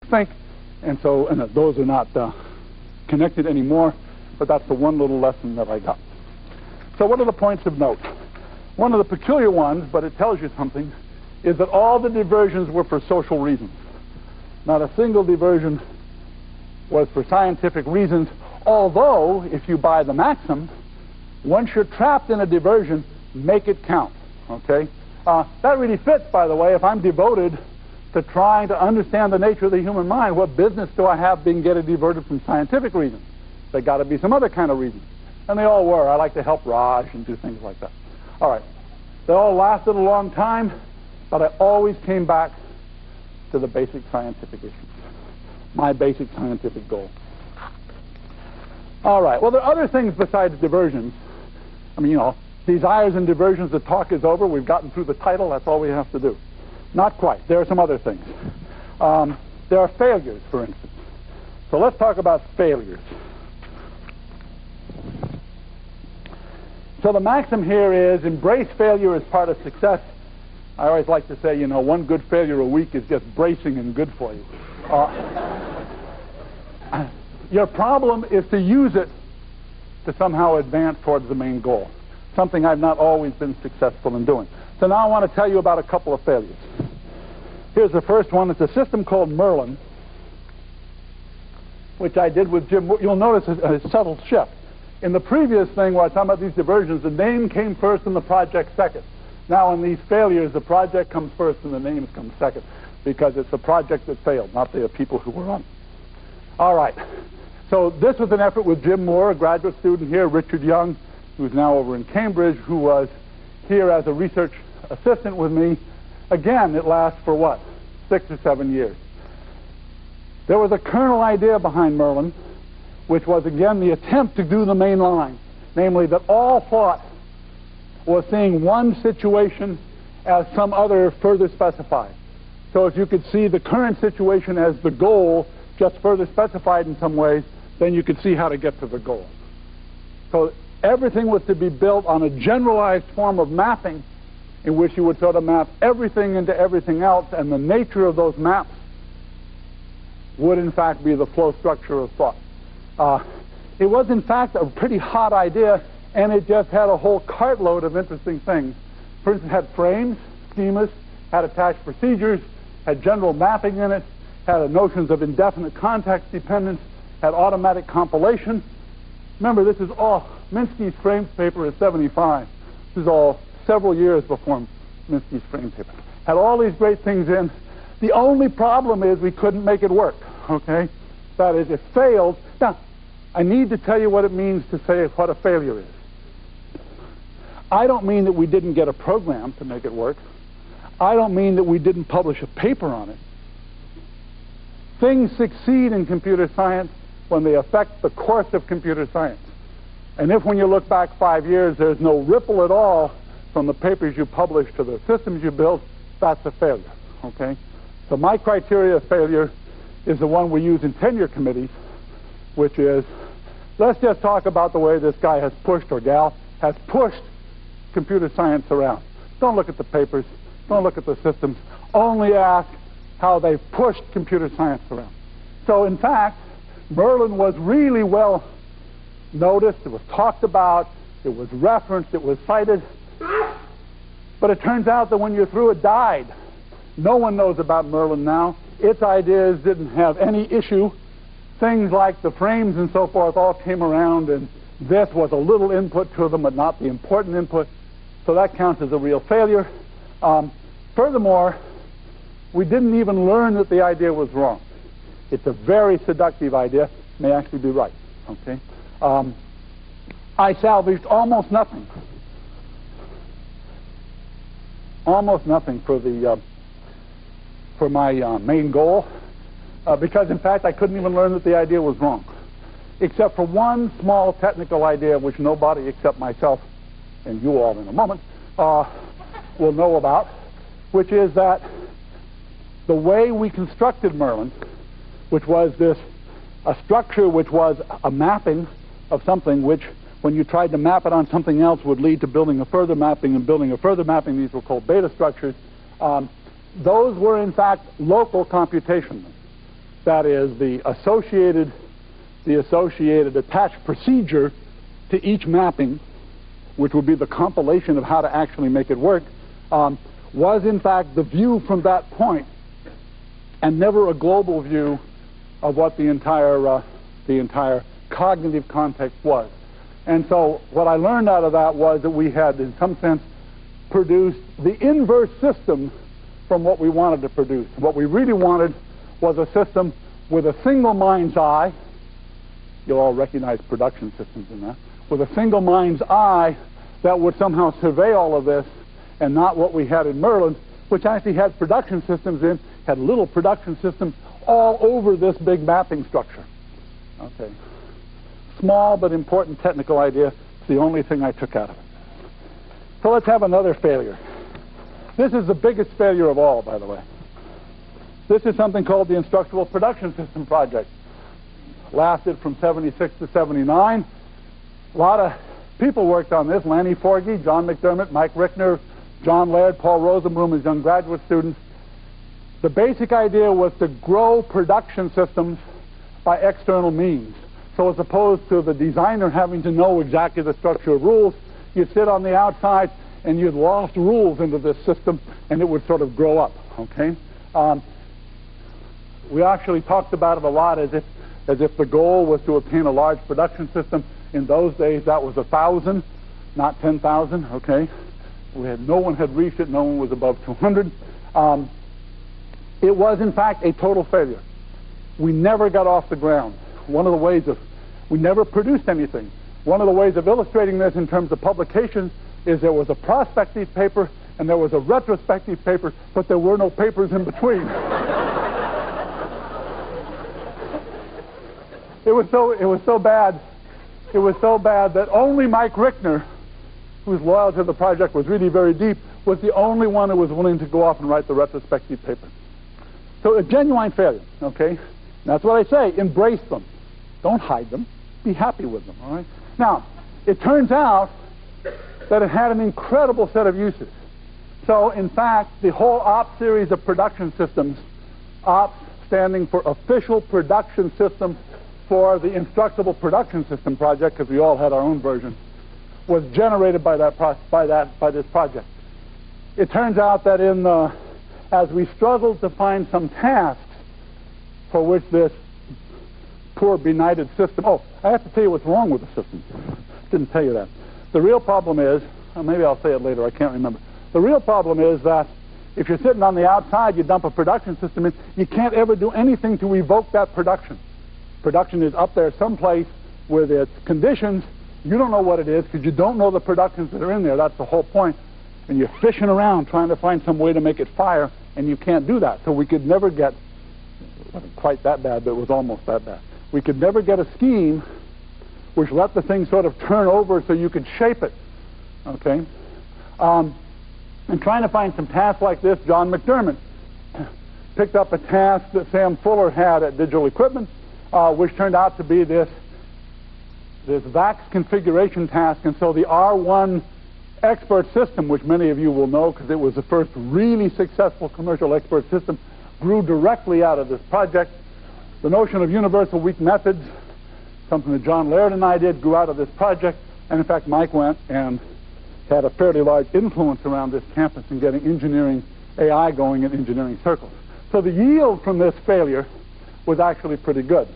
think. And those are not connected anymore, but that's the one little lesson that I got. So what are the points of note? One of the peculiar ones, but it tells you something, is that all the diversions were for social reasons. Not a single diversion was for scientific reasons, although, if you buy the maxim, once you're trapped in a diversion, make it count, okay? That really fits, by the way. If I'm devoted to trying to understand the nature of the human mind, what business do I have being getting diverted from scientific reasons? There's got to be some other kind of reason. And they all were. I like to help Raj and do things like that. All right. They all lasted a long time, but I always came back to the basic scientific issues, my basic scientific goal. All right. Well, there are other things besides diversions. I mean, desires and diversions, the talk is over. We've gotten through the title. That's all we have to do. Not quite. There are some other things. There are failures, for instance. So let's talk about failures. So the maxim here is embrace failure as part of success. I always like to say, one good failure a week is just bracing and good for you. Your problem is to use it to somehow advance towards the main goal, something I've not always been successful in doing. So now I want to tell you about a couple of failures. Here's the first one. It's a system called Merlin, which I did with Jim. You'll notice a subtle shift. In the previous thing where I was talking about these diversions, the name came first and the project second. Now in these failures, the project comes first and the names come second, because it's the project that failed, not the people who were on it. All right. So this was an effort with Jim Moore, a graduate student here, Richard Young, who's now over in Cambridge, who was here as a research assistant with me. Again, it lasts for what? 6 or 7 years. There was a kernel idea behind Merlin, which was, again, the attempt to do the main line, namely that all thought was seeing one situation as some other further specified. So if you could see the current situation as the goal, just further specified in some ways, then you could see how to get to the goal. So everything was to be built on a generalized form of mapping in which you would sort of map everything into everything else, and the nature of those maps would, in fact, be the flow structure of thought. It was, in fact, a pretty hot idea, and it just had a whole cartload of interesting things. For instance, it had frames, schemas, had attached procedures, had general mapping in it, had notions of indefinite context dependence, had automatic compilation. Remember, this is all, Minsky's frames paper is 75. This is all several years before Minsky's frame paper. Had all these great things in. The only problem is we couldn't make it work, okay? That is, it failed. Now, I need to tell you what it means to say what a failure is. I don't mean that we didn't get a program to make it work. I don't mean that we didn't publish a paper on it. Things succeed in computer science when they affect the course of computer science. And if when you look back 5 years there's no ripple at all from the papers you publish to the systems you build, that's a failure, okay? So my criteria of failure is the one we use in tenure committees, which is, let's just talk about the way this guy has pushed, or gal, has pushed computer science around. Don't look at the papers, don't look at the systems, only ask how they've pushed computer science around. So in fact, Merlin was really well noticed, it was talked about, it was referenced, it was cited, but it turns out that when you're through, it died. No one knows about Merlin now. Its ideas didn't have any issue. Things like the frames and so forth all came around, and this was a little input to them, but not the important input. So that counts as a real failure. Furthermore, we didn't even learn that the idea was wrong. It's a very seductive idea, may actually be right. Okay, I salvaged almost nothing for the for my main goal, because in fact I couldn't even learn that the idea was wrong, except for one small technical idea which nobody except myself and you all in a moment will know about, which is that the way we constructed Merlin, which was a structure which was a mapping of something which, when you tried to map it on something else, would lead to building a further mapping and building a further mapping. These were called beta structures. Those were, in fact, local computations. that is the associated attached procedure to each mapping, which would be the compilation of how to actually make it work, was in fact the view from that point, and never a global view of what the entire cognitive context was. And so what I learned out of that was that we had, in some sense, produced the inverse system from what we wanted to produce. What we really wanted was a system with a single mind's eye. You'll all recognize production systems in that. With a single mind's eye that would somehow survey all of this, and not what we had in Merlin, which actually had production systems in, had little production systems all over this big mapping structure. Okay. Small but important technical idea. It's the only thing I took out of it. So let's have another failure. This is the biggest failure of all, by the way. This is something called the Instructional Production System Project. Lasted from 76 to 79. A lot of people worked on this. Lanny Forgey, John McDermott, Mike Rickner, John Laird, Paul Rosenblum as young graduate students. The basic idea was to grow production systems by external means. So as opposed to the designer having to know exactly the structure of rules, you'd sit on the outside and you'd loft rules into this system and it would sort of grow up, okay? We actually talked about it a lot as if the goal was to obtain a large production system. In those days, that was 1,000, not 10,000, okay? No one had reached it. No one was above 200. It was, in fact, a total failure. We never got off the ground. We never produced anything. One of the ways of illustrating this in terms of publication is there was a prospective paper and there was a retrospective paper, but there were no papers in between. It was so bad that only Mike Rickner, whose loyalty to the project was really very deep, was the only one who was willing to go off and write the retrospective paper. So a genuine failure, okay? That's what I say, embrace them. Don't hide them. Be happy with them, all right? Now, it turns out that it had an incredible set of uses. So, in fact, the whole OPS series of production systems, OPS standing for Official Production System for the Instructable Production System Project, because we all had our own version, was generated by this project. It turns out that as we struggled to find some tasks for which this poor benighted system. Oh, I have to tell you what's wrong with the system. Didn't tell you that. The real problem is, maybe I'll say it later, I can't remember. The real problem is that if you're sitting on the outside, you dump a production system in, you can't ever do anything to evoke that production. Production is up there someplace with its conditions. You don't know what it is because you don't know the productions that are in there. That's the whole point. And you're fishing around trying to find some way to make it fire, and you can't do that. So we could never get, it wasn't quite that bad, but it was almost that bad. We could never get a scheme which let the thing sort of turn over so you could shape it, okay? And trying to find some tasks like this, John McDermott picked up a task that Sam Fuller had at Digital Equipment, which turned out to be this VAX configuration task. And so the R1 expert system, which many of you will know because it was the first really successful commercial expert system, grew directly out of this project. The notion of universal weak methods, something that John Laird and I did, grew out of this project. And in fact, Mike went and had a fairly large influence around this campus in getting engineering AI going in engineering circles. So the yield from this failure was actually pretty good.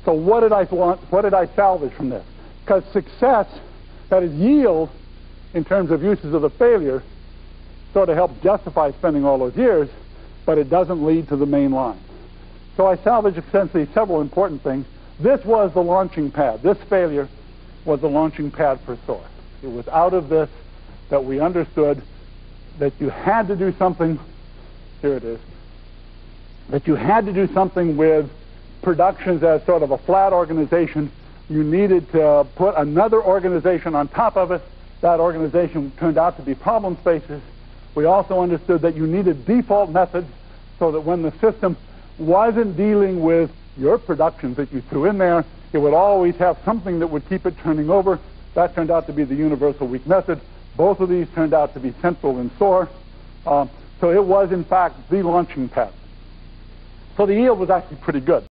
So what did I salvage from this? Because success, that is yield, in terms of uses of the failure, sort of helps justify spending all those years, but it doesn't lead to the main line. So I salvaged essentially several important things. This was the launching pad. This failure was the launching pad for SOAR. It was out of this that we understood that you had to do something, here it is, that you had to do something with productions as sort of a flat organization. You needed to put another organization on top of it. That organization turned out to be problem spaces. We also understood that you needed default methods so that when the system wasn't dealing with your productions that you threw in there, it would always have something that would keep it turning over. That turned out to be the universal weak method. Both of these turned out to be central in SOAR. So it was, in fact, the launching pad. So the yield was actually pretty good.